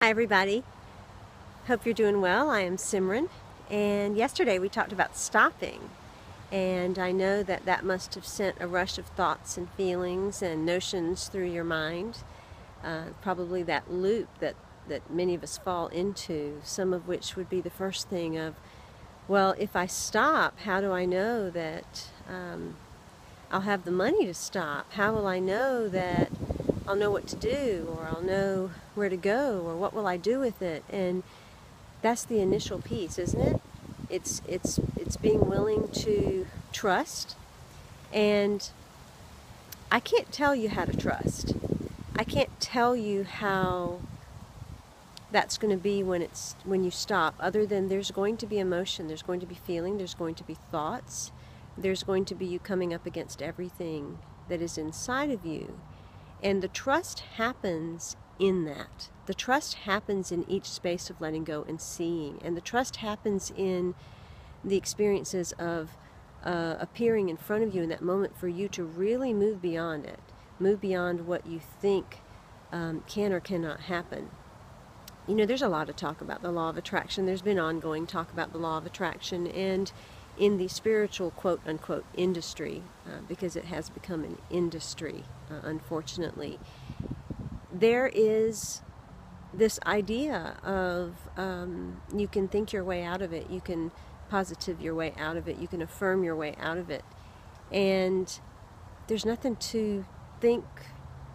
Hi everybody, hope you're doing well. I am Simran, and yesterday we talked about stopping, and I know that that must have sent a rush of thoughts and feelings and notions through your mind, probably that loop that many of us fall into, some of which would be the first thing of, well, if I stop, how do I know that I'll have the money to stop? How will I know that I'll know what to do, or I'll know where to go, or what will I do with it? And that's the initial piece, isn't it? It's being willing to trust. And I can't tell you how to trust. I can't tell you how that's going to be when you stop, other than there's going to be emotion, there's going to be feeling, there's going to be thoughts, there's going to be you coming up against everything that is inside of you. And the trust happens in that. The trust happens in each space of letting go and seeing. And the trust happens in the experiences of appearing in front of you in that moment for you to really move beyond it. Move beyond what you think can or cannot happen. You know, there's a lot of talk about the law of attraction. There's been ongoing talk about the law of attraction. And in the spiritual quote-unquote industry, because it has become an industry, unfortunately, there is this idea of you can think your way out of it, you can positive your way out of it, you can affirm your way out of it. And there's nothing to think,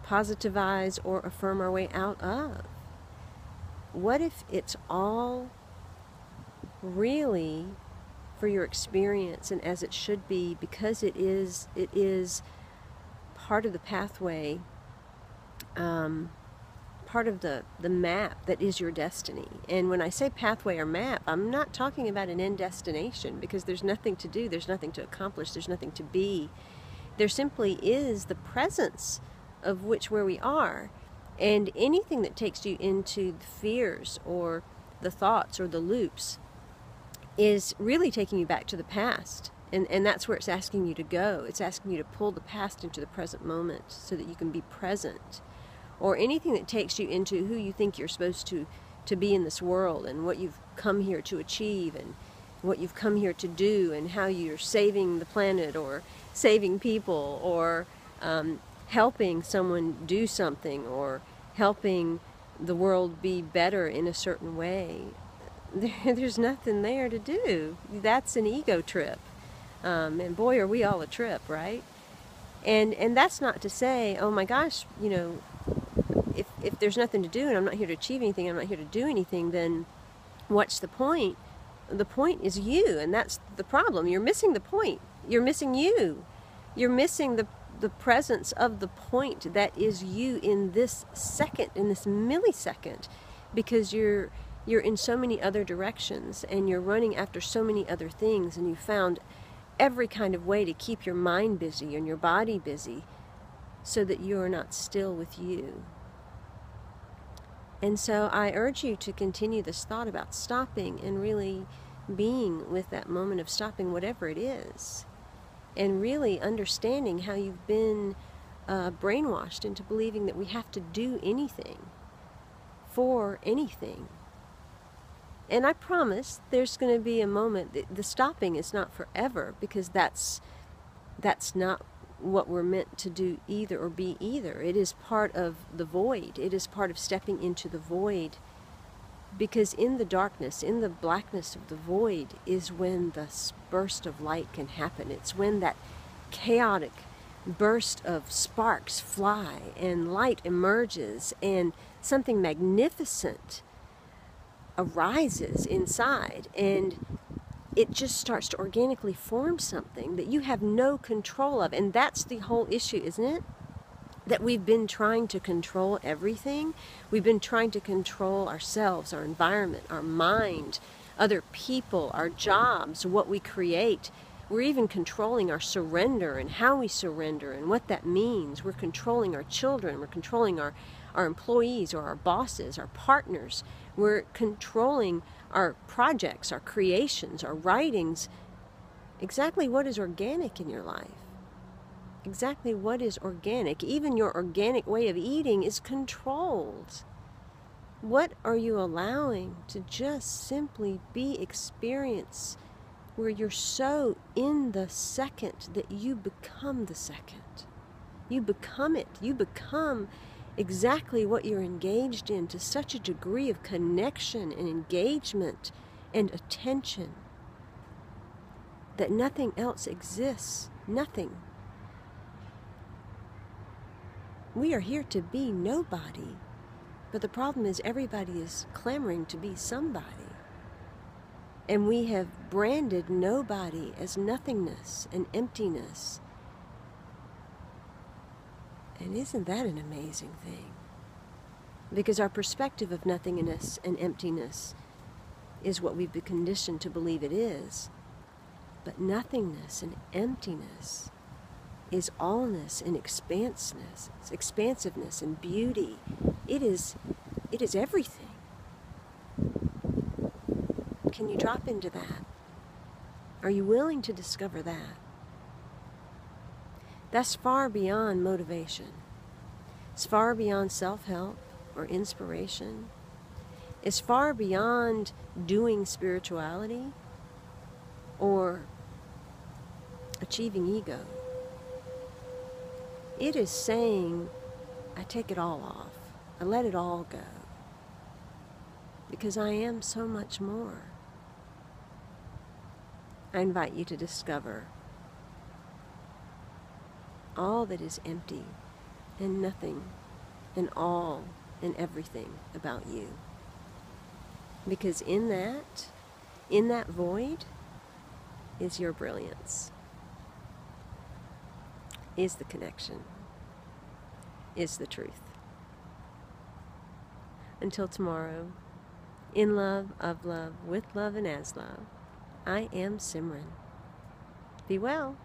positivize, or affirm our way out of. What if it's all really for your experience and as it should be, because it is part of the pathway, part of the map that is your destiny. And when I say pathway or map, I'm not talking about an end destination, because there's nothing to do, there's nothing to accomplish, there's nothing to be. There simply is the presence of where we are, and anything that takes you into the fears or the thoughts or the loops is really taking you back to the past. And that's where it's asking you to go. It's asking you to pull the past into the present moment so that you can be present. Or anything that takes you into who you think you're supposed to be in this world, and what you've come here to achieve, and what you've come here to do, and how you're saving the planet, or saving people, or helping someone do something, or helping the world be better in a certain way. There's nothing there to do. That's an ego trip. And boy, are we all a trip, right? And that's not to say, oh my gosh, you know, if there's nothing to do and I'm not here to achieve anything, I'm not here to do anything, then what's the point? The point is you, and that's the problem. You're missing the point. You're missing you. You're missing the presence of the point that is you in this second, in this millisecond, because you're in so many other directions, and you're running after so many other things, and you found every kind of way to keep your mind busy and your body busy so that you are not still with you. And so I urge you to continue this thought about stopping and really being with that moment of stopping, whatever it is, and really understanding how you've been brainwashed into believing that we have to do anything for anything. And I promise there's going to be a moment. The stopping is not forever, because that's not what we're meant to do either, or be either. It is part of the void. It is part of stepping into the void, because in the darkness, in the blackness of the void, is when the burst of light can happen. It's when that chaotic burst of sparks fly and light emerges and something magnificent arises inside, and it just starts to organically form something that you have no control of. And that's the whole issue, isn't it? That we've been trying to control everything. We've been trying to control ourselves, our environment, our mind, other people, our jobs, what we create. We're even controlling our surrender and how we surrender and what that means. We're controlling our children. We're controlling our employees or our bosses, our partners. We're controlling our projects, our creations, our writings. Exactly what is organic in your life? Exactly what is organic? Even your organic way of eating is controlled. What are you allowing to just simply be experience, where you're so in the second that you become the second? You become it. You become exactly what you're engaged in, to such a degree of connection and engagement and attention that nothing else exists. Nothing. We are here to be nobody. But the problem is everybody is clamoring to be somebody. And we have branded nobody as nothingness and emptiness. And isn't that an amazing thing? Because our perspective of nothingness and emptiness is what we've been conditioned to believe it is. But nothingness and emptiness is allness and expansiveness and beauty. It is everything. Can you drop into that? Are you willing to discover that? That's far beyond motivation. It's far beyond self-help or inspiration. It's far beyond doing spirituality or achieving ego. It is saying, I take it all off. I let it all go. Because I am so much more. I invite you to discover all that is empty and nothing and all and everything about you. Because in that void is your brilliance, is the connection, is the truth. Until tomorrow, in love, of love, with love, and as love, I am Simran. Be well.